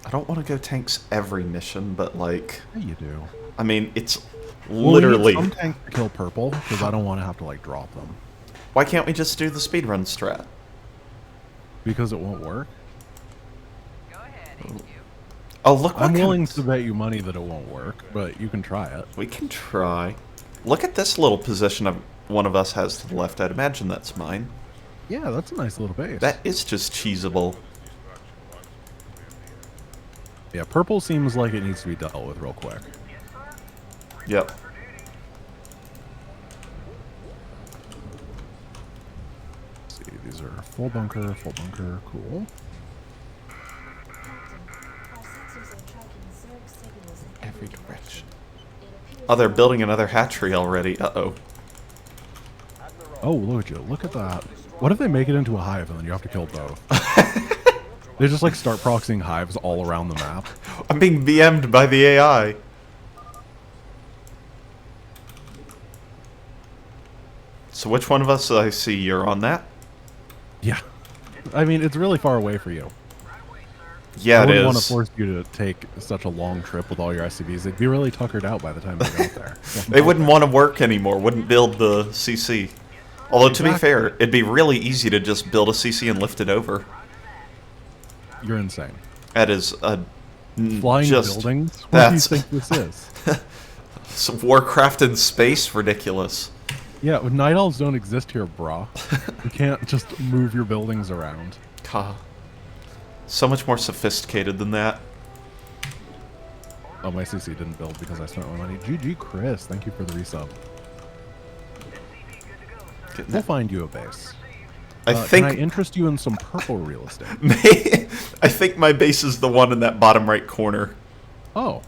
I don't want to go tanks every mission, but like, Yeah, you do. I mean, it's Well, we need literally. some tanks to kill purple, because I don't want to have to, like, drop them. Why can't we just do the speedrun strat? Because it won't work? Oh, look what I'm willing kind to bet you money that it won't work, but you can try it. We can try. Look at this little position one of us has to the left. I'd imagine that's mine. Yeah, that's a nice little base. That is just cheesable. Yeah, purple seems like it needs to be dealt with real quick. Yep. Let's see, these are full bunker, cool. Every direction. Oh, they're building another hatchery already. Uh-oh. Oh, look at you. Look at that. What if they make it into a hive and then you have to kill both? They just, like, start proxying hives all around the map. I'm being BM'd by the AI. So which one of us I see you're on that? Yeah. I mean, it's really far away for you. Yeah, I it wouldn't is. want to force you to take such a long trip with all your SCVs. They'd be really tuckered out by the time they got there. They wouldn't want to work anymore, wouldn't build the CC. Although, to be fair, it'd be really easy to just build a CC and lift it over. You're insane. That is a... Flying buildings? What do you think this is? Some Warcraft in space? Ridiculous. Yeah, night elves don't exist here, brah. You can't just move your buildings around. God. So much more sophisticated than that. Oh, my CC didn't build because I spent my money. GG, Chris. Thank you for the resub. We'll find you a base. I think... Can I interest you in some purple real estate? I think my base is the one in that bottom right corner. Oh.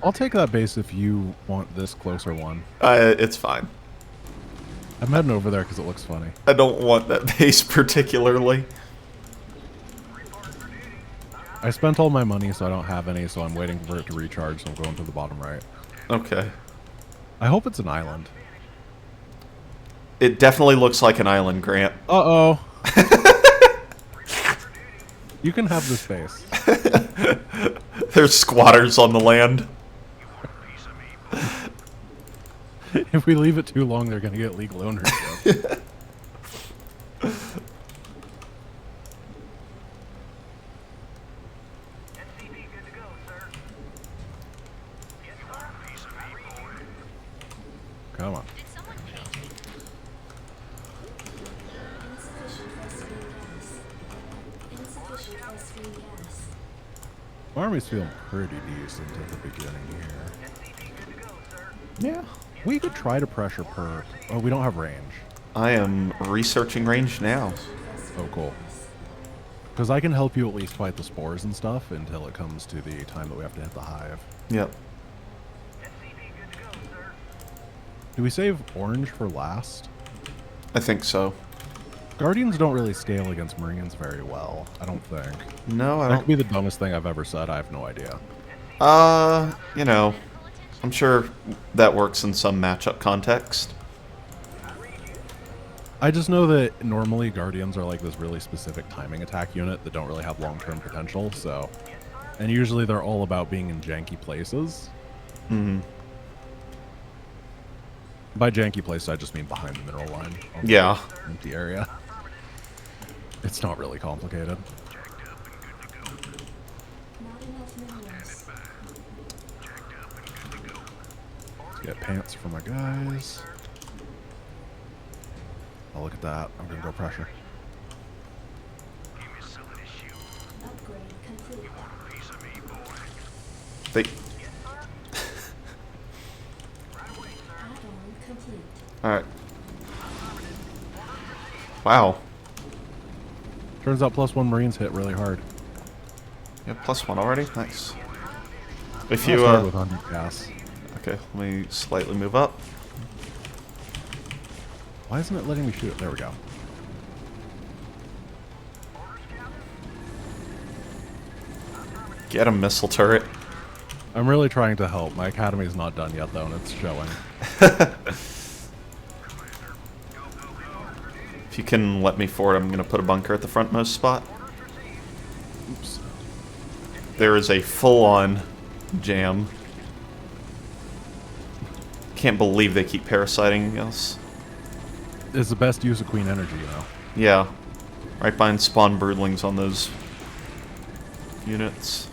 I'll take that base if you want this closer one. It's fine. I'm heading over there because it looks funny. I don't want that base particularly. I spent all my money, so I don't have any, so I'm waiting for it to recharge, so I'm going to the bottom right. Okay. I hope it's an island. It definitely looks like an island, Grant. Uh-oh. You can have this base. There's squatters on the land. If we leave it too long, they're going to get legal ownership. Come on. My army's feeling pretty decent at the beginning here. Yeah. We could try to pressure perp. Oh, we don't have range. I am researching range now. Oh, cool. Because I can help you at least fight the spores and stuff until it comes to the time that we have to hit the hive. Yep. Do we save orange for last? I think so. Guardians don't really scale against Marines very well, I don't think. No, I That don't. could be the dumbest thing I've ever said. I have no idea. You know, I'm sure that works in some matchup context. I just know that normally Guardians are like this really specific timing attack unit that don't really have long-term potential, so... And usually they're all about being in janky places. Mm-hmm. By janky places, I just mean behind the mineral line. Yeah. Empty area. It's not really complicated. Let's get pants for my guys. Oh, look at that. I'm gonna go pressure. They... Alright. Wow. Turns out +1 Marines hit really hard. You have +1 already? Nice. If I you, started with 100 gas. Okay, let me slightly move up. Why isn't it letting me shoot it? There we go. Get a missile turret. I'm really trying to help. My academy's not done yet, though, and it's showing. If you can let me forward, I'm going to put a bunker at the frontmost spot. Oops. There is a full-on jam. Can't believe they keep parasiting us. It's the best use of queen energy, you know. Yeah. Right behind spawn broodlings on those units.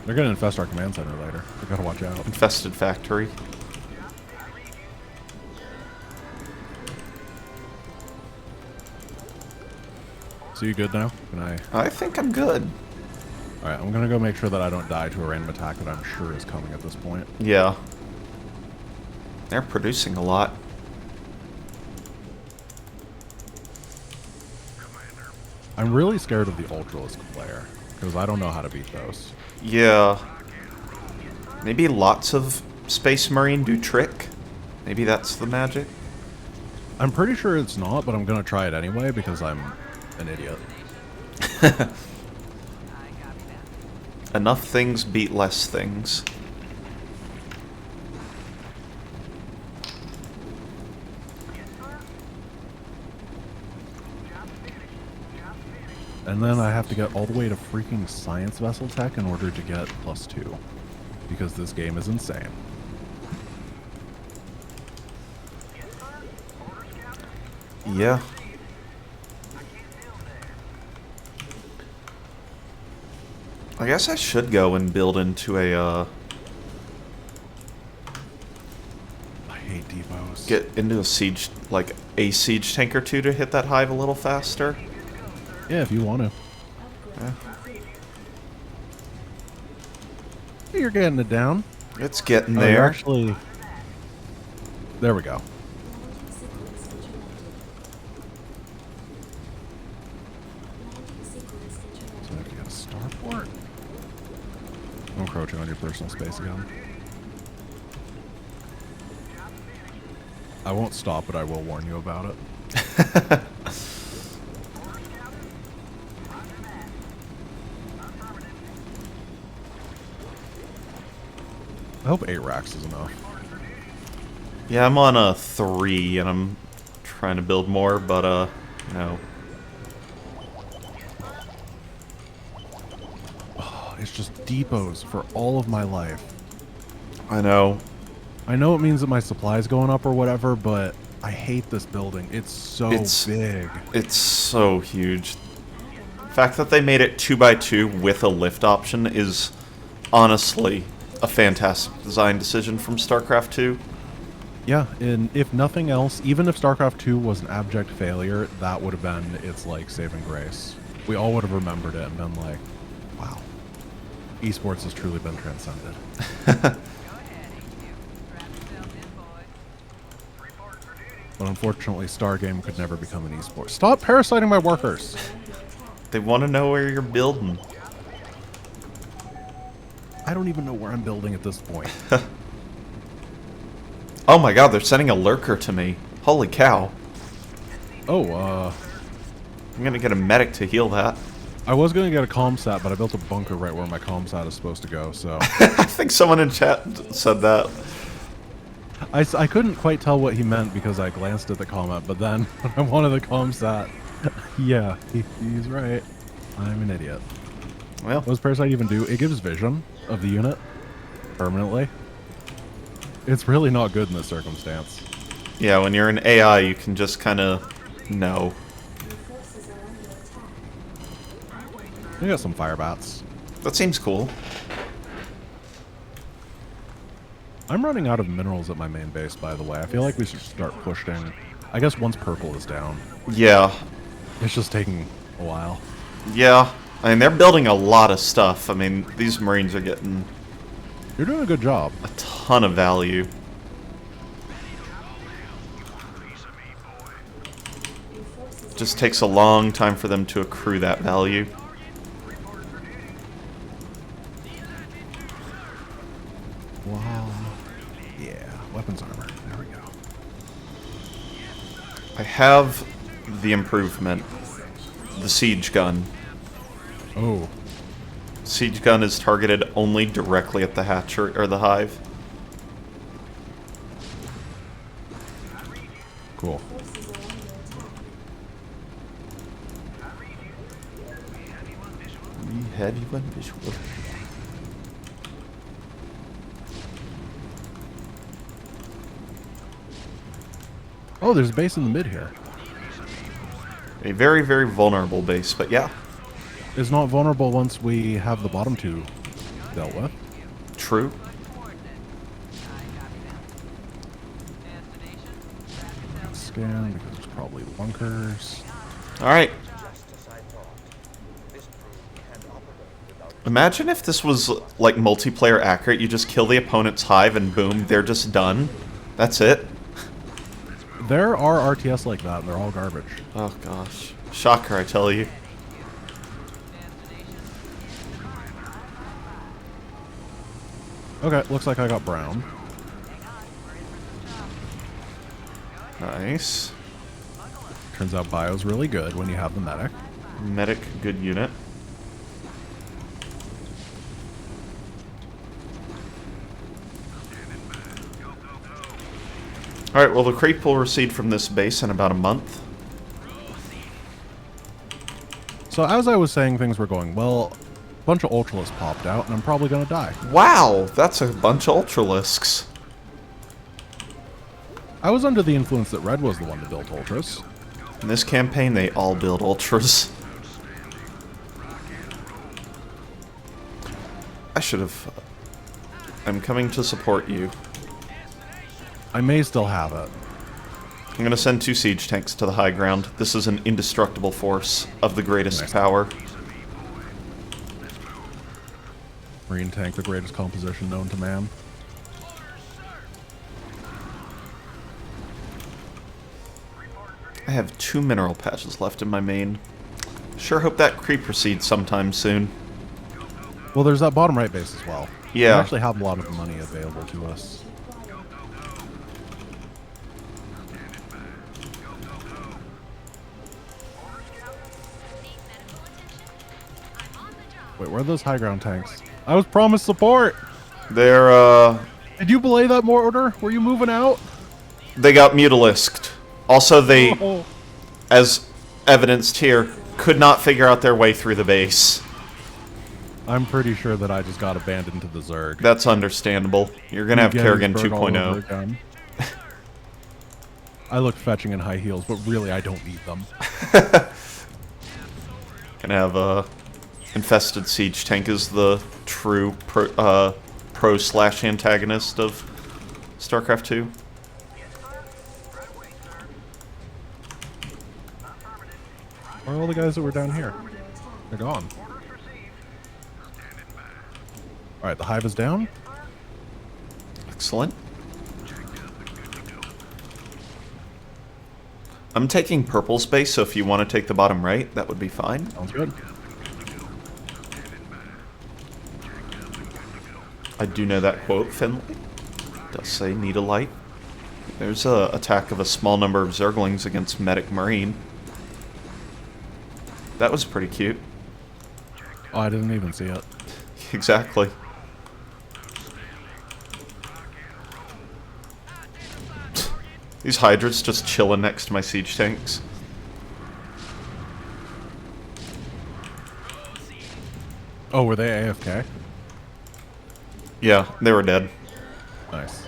They're gonna infest our command center later. We gotta watch out. Infested factory. So you good now? Can I? I think I'm good. Alright, I'm gonna go make sure that I don't die to a random attack that I'm sure is coming at this point. Yeah. They're producing a lot. I'm really scared of the Ultralisk player, because I don't know how to beat those. Yeah. Maybe lots of Space Marine do trick? Maybe that's the magic? I'm pretty sure it's not, but I'm gonna try it anyway, because I'm an idiot. Enough things beat less things. And then I have to get all the way to freaking Science Vessel Tech in order to get +2. Because this game is insane. Yeah. I guess I should go and build into a, I hate depots. get into a siege, like a siege tank or two to hit that hive a little faster. Yeah, if you want to. Yeah. You're getting it down. It's getting Oh, you're there. actually... There we go. So I have to get a starport. I'm encroaching on your personal space again. I won't stop, but I will warn you about it. I hope 8 racks is enough. Yeah, I'm on a 3 and I'm trying to build more, but no. Oh, it's just depots for all of my life. I know. I know it means that my supply's going up or whatever, but I hate this building. It's so big. It's so huge. The fact that they made it 2x2 with a lift option is honestly a fantastic design decision from StarCraft 2. Yeah, and if nothing else, even if StarCraft 2 was an abject failure, that would have been its, like, saving grace. We all would have remembered it and been like, wow, esports has truly been transcended. But unfortunately, Stargame could never become an esport. Stop parasiting my workers! They want to know where you're building. I don't even know where I'm building at this point. Oh my god, they're sending a lurker to me. Holy cow. Oh, I'm gonna get a medic to heal that. I was going to get a comsat, but I built a bunker right where my comsat is supposed to go, so... I think someone in chat said that. I couldn't quite tell what he meant because I glanced at the comment, but then when I wanted the comsat, yeah, he's right. I'm an idiot. Well, What does Parasite even do? It gives vision of the unit permanently. It's really not good in this circumstance. yeah, when you're an AI, you can just kind of know. We got some fire bats. That seems cool. I'm running out of minerals at my main base, by the way. I feel like we should start pushing. I guess once purple is down. Yeah. It's just taking a while. Yeah. I mean, they're building a lot of stuff. I mean, these Marines are getting You're doing a good job. a ton of value. Just takes a long time for them to accrue that value. Wow. Yeah, weapons armor. There we go. I have the improvement. The siege gun. Oh, Siege gun is targeted only directly at the hatchery or the hive. cool. Have you one visual? Oh, there's a base in the mid here. A very, very vulnerable base, but yeah. It's not vulnerable once we have the bottom two dealt with. True. Scan, because there's probably bunkers. Alright. Imagine if this was, like, multiplayer accurate. You just kill the opponent's hive and boom, they're just done. That's it. There are RTS like that, and they're all garbage. Oh, gosh. Shocker, I tell you. Okay, looks like I got brown. Nice. Turns out bio's really good when you have the medic. Medic, good unit. Alright, well the creep will recede from this base in about a month. So as I was saying things were going well, a bunch of Ultralisks popped out, and I'm probably going to die. Wow, that's a bunch of Ultralisks. I was under the influence that Red was the one that built Ultras. In this campaign, they all build Ultras. I should have... I'm coming to support you. I may still have it. I'm going to send 2 siege tanks to the high ground. This is an indestructible force of the greatest Nice. power. Marine tank, the greatest composition known to man. I have 2 mineral patches left in my main. Sure hope that creep proceeds sometime soon. Well, there's that bottom right base as well. Yeah. We actually have a lot of money available to us. Wait, where are those high ground tanks? I was promised support! They're, Did you belay that mortar? Were you moving out? they got mutalisked. Also, they, Oh. as evidenced here, could not figure out their way through the base. I'm pretty sure that I just got abandoned to the Zerg. That's understandable. You're gonna have Kerrigan Gettysburg all over 2.0. again. I look fetching in high heels, but really I don't need them. Gonna have a infested siege tank is the true pro/antagonist of StarCraft 2. Where are all the guys that were down here? They're gone. Alright, the hive is down. Excellent. I'm taking purple space, so if you want to take the bottom right, that would be fine. Sounds good. I do know that quote, Finley. It does say, need a light. There's a attack of a small number of Zerglings against Medic Marine. That was pretty cute. Oh, I didn't even see it. Exactly. These Hydras just chilling next to my siege tanks. Oh, were they AFK? Yeah, they were dead. Nice.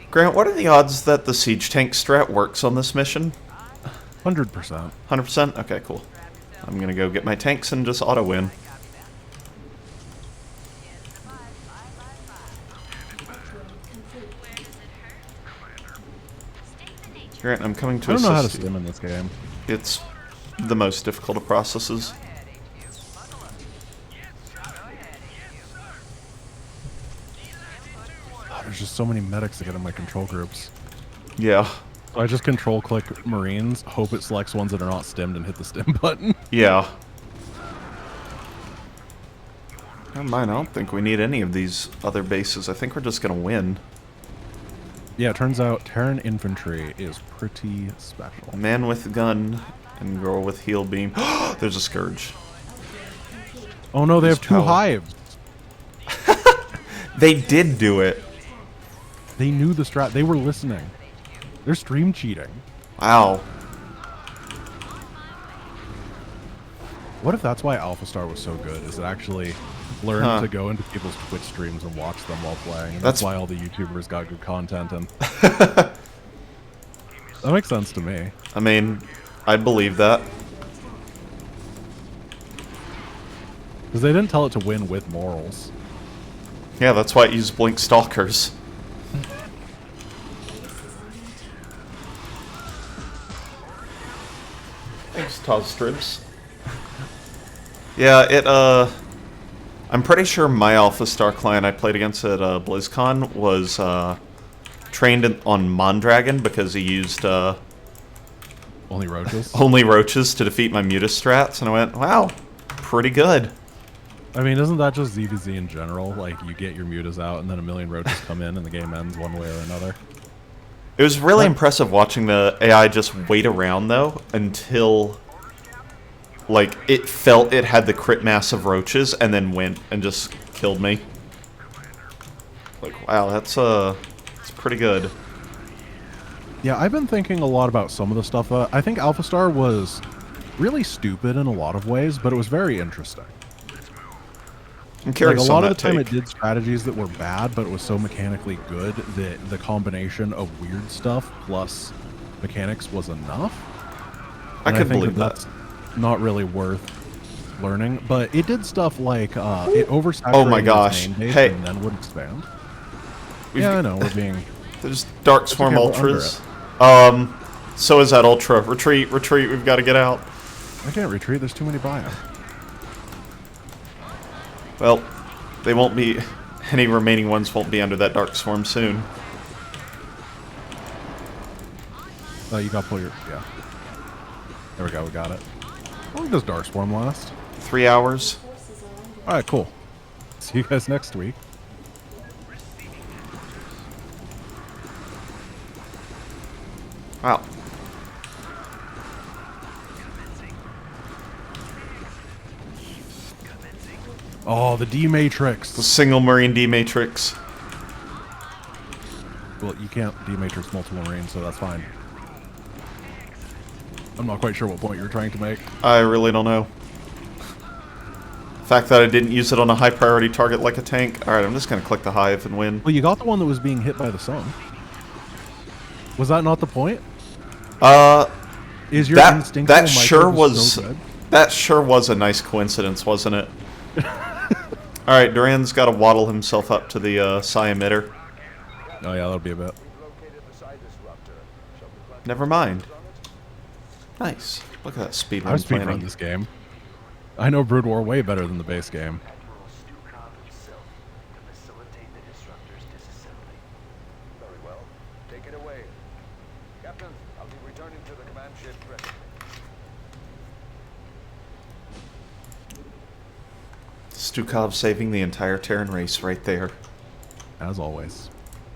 Grant, what are the odds that the siege tank strat works on this mission? 100%. 100%? Okay, cool. I'm gonna go get my tanks and just auto-win. Grant, I'm coming to I don't know how to assist you. stim in this game. It's the most difficult of processes. Oh, there's just so many medics to get in my control groups. Yeah. So I just control click Marines, hope it selects ones that are not stimmed, and hit the stim button. Yeah. Never mind, I don't think we need any of these other bases. I think we're just gonna win. Yeah, it turns out Terran infantry is pretty special. Man with gun and girl with heal beam. There's a Scourge. Oh no, they Who's have 2 power? hives. They did do it. They knew the strat. They were listening. They're stream cheating. Wow. What if that's why Alpha Star was so good? Is it actually learned to go into people's Twitch streams and watch them while playing? And that's why all the YouTubers got good content. And that makes sense to me. I mean, I believe that. Because they didn't tell it to win with morals. Yeah, that's why it used Blink Stalkers. Thanks, Taz Strips. Yeah, I'm pretty sure my Alpha Star client I played against at BlizzCon was trained on Mondragon because he used only roaches. Only roaches to defeat my Mutus strats, and I went, wow, pretty good. I mean, isn't that just ZVZ in general? Like, you get your Mutas out, and then a million roaches come in, and the game ends one way or another. It was really impressive watching the AI just wait around, though, until, like, it felt it had the crit mass of roaches, and then went and just killed me. Like, wow, that's pretty good. Yeah, I've been thinking a lot about some of the stuff. I think Alpha Star was really stupid in a lot of ways, but it was very interesting. I'm curious like, a lot on of the that time take. it did strategies that were bad, but it was so mechanically good that the combination of weird stuff plus mechanics was enough. I could believe that's not really worth learning, but it did stuff like it oversaturated its main base and then would expand. Yeah, I know, we're being... There's Dark Swarm okay, Ultras. So is that Ultra. Retreat, retreat, we've got to get out. I can't retreat, there's too many biomes. Well, they won't be... Any remaining ones won't be under that Dark Swarm soon. Oh, you got to pull your... Yeah. There we go, we got it. How long does Dark Swarm last? 3 hours. Alright, cool. See you guys next week. Wow. Oh, the D-Matrix. The single Marine D-Matrix. Well, you can't D-Matrix multiple Marines, so that's fine. I'm not quite sure what point you were trying to make. I really don't know. The fact that I didn't use it on a high priority target like a tank. Alright, I'm just going to click the hive and win. Well, you got the one that was being hit by the sun. Was that not the point? Is your instinctual so good? That sure was a nice coincidence, wasn't it? Alright, Duran's got to waddle himself up to the psi emitter. Oh yeah, that'll be a bit. Never mind. Nice. Look at that speedrun I've planning. speedrun this game. I know Brood War way better than the base game. Stukov saving the entire Terran race right there. As always.